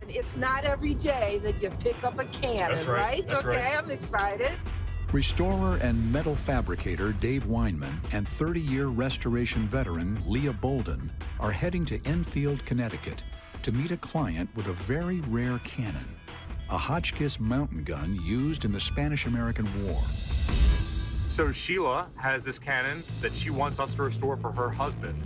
It's not every day that you pick up a cannon, That's right. That's okay, right. I'm excited. Restorer and metal fabricator Dave Weinman and 30-year restoration veteran Leah Bolden are heading to Enfield, Connecticut to meet a client with a very rare cannon, a Hotchkiss mountain gun used in the Spanish-American War. So Sheila has this cannon that she wants us to restore for her husband.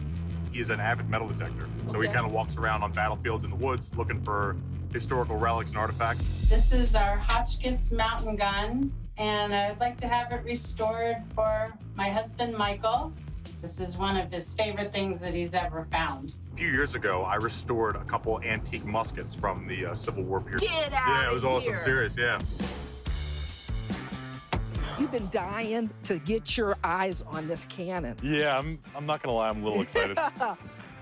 He's an avid metal detector, so he kind of walks around on battlefields in the woods looking for historical relics and artifacts. This is our Hotchkiss mountain gun, and I'd like to have it restored for my husband, Michael. This is one of his favorite things that he's ever found. A few years ago, I restored a couple antique muskets from the Civil War period. Get out Yeah, it was awesome. Serious, yeah. You've been dying to get your eyes on this cannon. Yeah, I'm not gonna lie, I'm a little excited.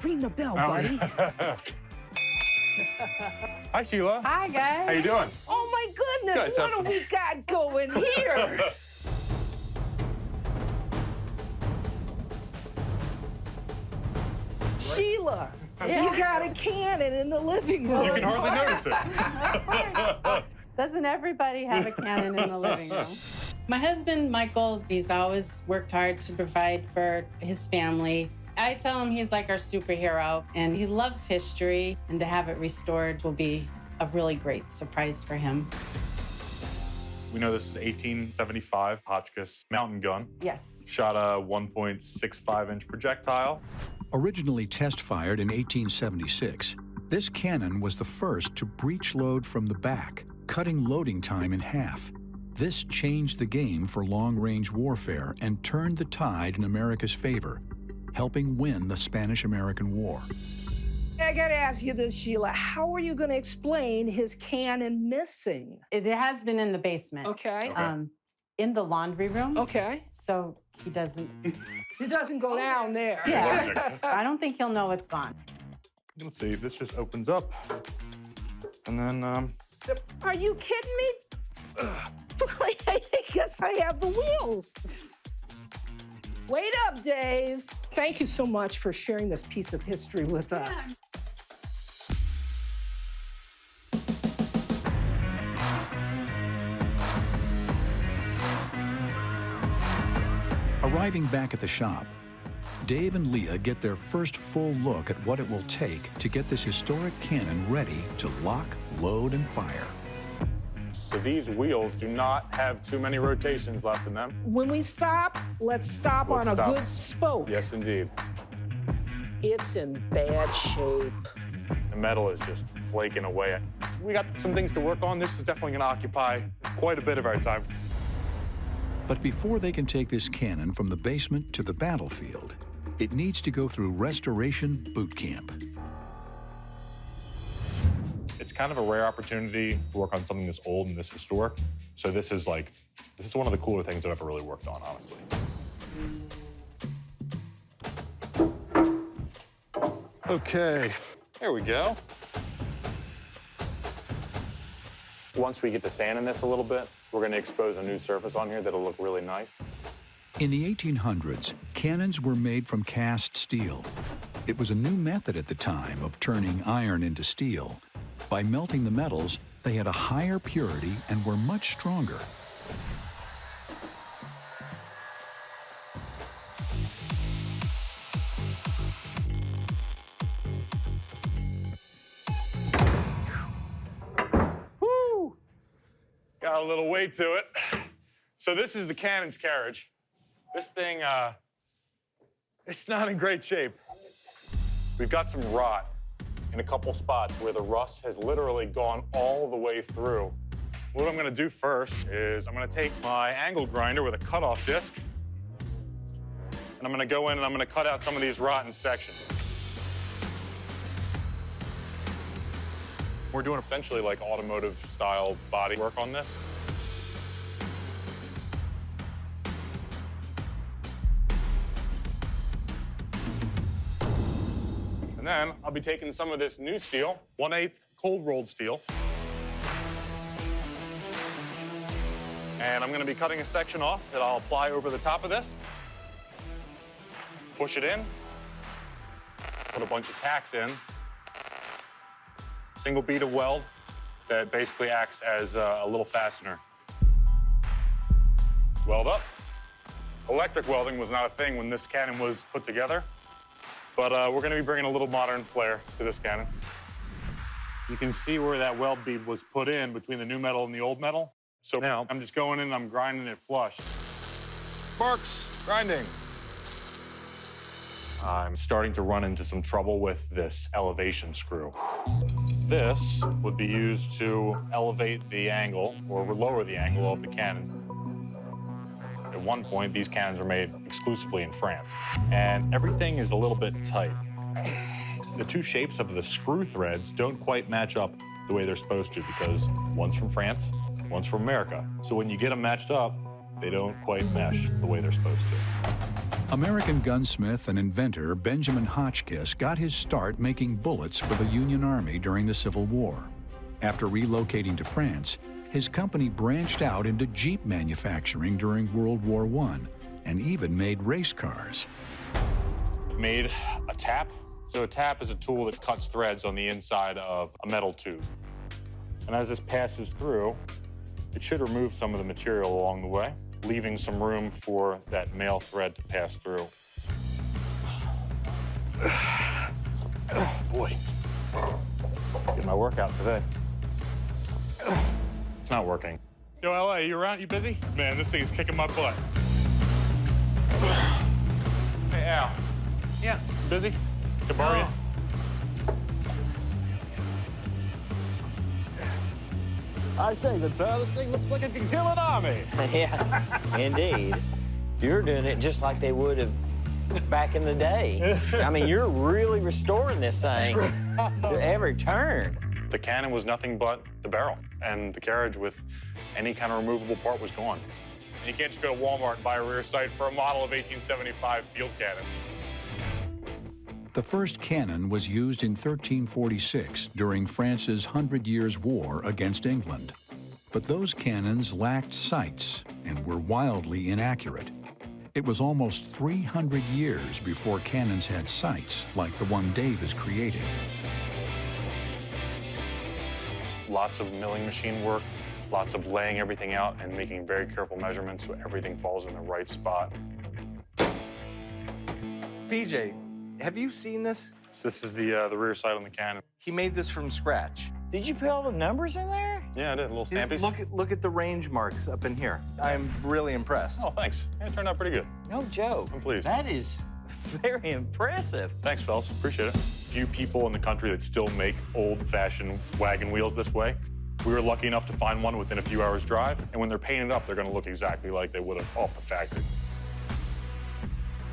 Ring the bell, buddy. Hi, Sheila. Hi, guys. How you doing? Oh, my goodness, Guys, what do we got going here? Sheila, you got a cannon in the living room. You can hardly notice it. Of course. Doesn't everybody have a cannon in the living room? My husband, Michael, he's always worked hard to provide for his family. I tell him he's like our superhero, and he loves history, and to have it restored will be a really great surprise for him. We know this is 1875 Hotchkiss mountain gun. Yes. Shot a 1.65-inch projectile. Originally test-fired in 1876, this cannon was the first to breech load from the back, cutting loading time in half. This changed the game for long-range warfare and turned the tide in America's favor, helping win the Spanish-American War. I gotta ask you this, Sheila. How are you gonna explain his cannon missing? It has been in the basement. Okay. In the laundry room. Okay. So he doesn't. It doesn't go down there. Yeah. I don't think he'll know it's gone. Let's see, this just opens up. And then, Are you kidding me? I guess I have the wheels. Wait up, Dave. Thank you so much for sharing this piece of history with us. Arriving back at the shop, Dave and Leah get their first full look at what it will take to get this historic cannon ready to lock, load, and fire. so these wheels do not have too many rotations left in them. When we stop, let's stop Let's on stop. a good spoke. Yes, indeed. It's in bad shape. The metal is just flaking away. We got some things to work on. This is definitely going to occupy quite a bit of our time. But before they can take this cannon from the basement to the battlefield, it needs to go through restoration boot camp. It's kind of a rare opportunity to work on something this old and this historic. So this is one of the cooler things I've ever really worked on, honestly. Okay, there we go. Once we get the sand in this a little bit, we're going to expose a new surface on here that'll look really nice. In the 1800s, cannons were made from cast steel. It was a new method at the time of turning iron into steel. By melting the metals, they had a higher purity and were much stronger. Woo! Got a little weight to it. So this is the cannon's carriage. This thing, it's not in great shape. We've got some rot in a couple spots where the rust has literally gone all the way through. What I'm gonna do first is I'm gonna take my angle grinder with a cutoff disc, and I'm gonna go in and I'm gonna cut out some of these rotten sections. We're doing essentially like automotive style body work on this. And then I'll be taking some of this new steel, 1/8 cold rolled steel. And I'm gonna be cutting a section off that I'll apply over the top of this. Push it in, put a bunch of tacks in, single bead of weld that basically acts as a little fastener. Weld up. Electric welding was not a thing when this cannon was put together, but we're gonna be bringing a little modern flair to this cannon. You can see where that weld bead was put in between the new metal and the old metal. So now I'm just going in and I'm grinding it flush. Sparks, grinding. I'm starting to run into some trouble with this elevation screw. This would be used to elevate the angle or lower the angle of the cannon. At one point, these cannons were made exclusively in France, and everything is a little bit tight. The two shapes of the screw threads don't quite match up the way they're supposed to because one's from France, one's from America. So when you get them matched up, they don't quite mesh the way they're supposed to. American gunsmith and inventor Benjamin Hotchkiss got his start making bullets for the Union Army during the Civil War. After relocating to France, his company branched out into Jeep manufacturing during World War I and even made race cars. Made a tap. So a tap is a tool that cuts threads on the inside of a metal tube. And as this passes through, it should remove some of the material along the way, leaving some room for that male thread to pass through. Boy, get my workout today. It's not working. Yo, LA, you around? You busy? Man, this thing is kicking my butt. Hey, Al. Yeah. You busy? Can I borrow you? I say that this thing looks like it can kill an army. Yeah, indeed. You're doing it just like they would have back in the day. I mean, you're really restoring this thing to every turn. The cannon was nothing but the barrel, and the carriage with any kind of removable part was gone. And you can't just go to Walmart and buy a rear sight for a model of 1875 field cannon. The first cannon was used in 1346 during France's 100 Years' War against England. But those cannons lacked sights and were wildly inaccurate. It was almost 300 years before cannons had sights like the one Dave is creating. Lots of milling machine work, lots of laying everything out and making very careful measurements so everything falls in the right spot. PJ, have you seen this? So this is the rear sight on the cannon. He made this from scratch. Did you put all the numbers in there? Yeah, I did, little stampies. Look at the range marks up in here. I'm really impressed. Oh, thanks. Yeah, it turned out pretty good. No joke. I'm pleased. That is very impressive. Thanks, fellas. Appreciate it. Few people in the country that still make old-fashioned wagon wheels this way. We were lucky enough to find one within a few hours' drive, and when they're painted up, they're going to look exactly like they would have off the factory.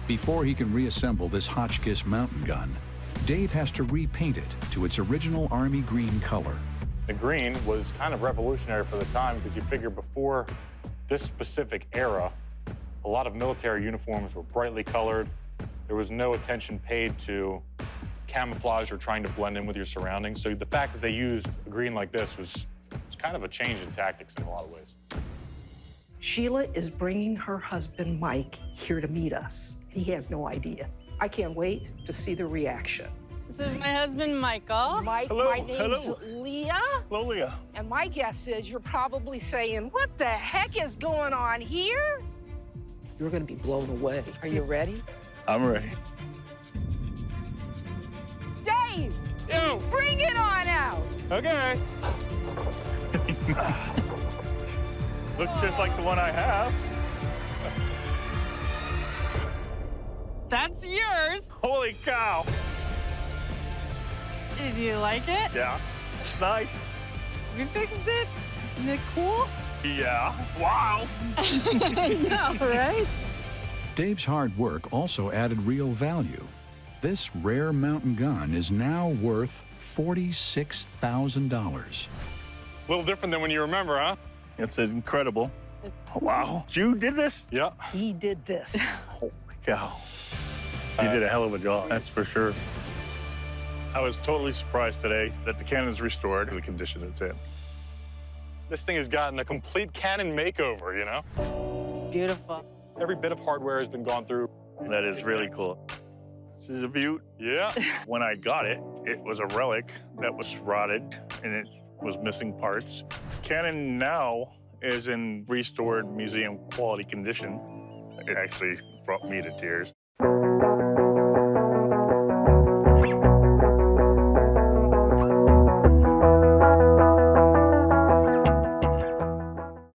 Before he can reassemble this Hotchkiss mountain gun, Dave has to repaint it to its original army green color. The green was kind of revolutionary for the time because you figure before this specific era, a lot of military uniforms were brightly colored. There was no attention paid to camouflage or trying to blend in with your surroundings. So the fact that they used a green like this was kind of a change in tactics in a lot of ways. Sheila is bringing her husband, Mike, here to meet us. He has no idea. I can't wait to see the reaction. This is my husband, Michael. Mike, Hello, my name's hello. Leah. Hello, Leah. And my guess is you're probably saying, what the heck is going on here? You're going to be blown away. Are you ready? I'm ready. Dave! Yo! Bring it on out! Okay. Looks just like the one I have. That's yours. Holy cow. Did you like it? Yeah, it's nice. We fixed it. Isn't it cool? Yeah. Wow. I know, right? Dave's hard work also added real value. This rare mountain gun is now worth $46,000. A little different than when you remember, huh? It's incredible. Wow. You did this? Yeah. He did this. Holy cow. You did a hell of a job, that's for sure. I was totally surprised today that the cannon's restored in the condition it's in. This thing has gotten a complete cannon makeover, you know? It's beautiful. Every bit of hardware has been gone through. That is really cool. This is a Butte. Yeah. When I got it, it was a relic that was rotted and it was missing parts. Canon now is in restored museum quality condition. It actually brought me to tears.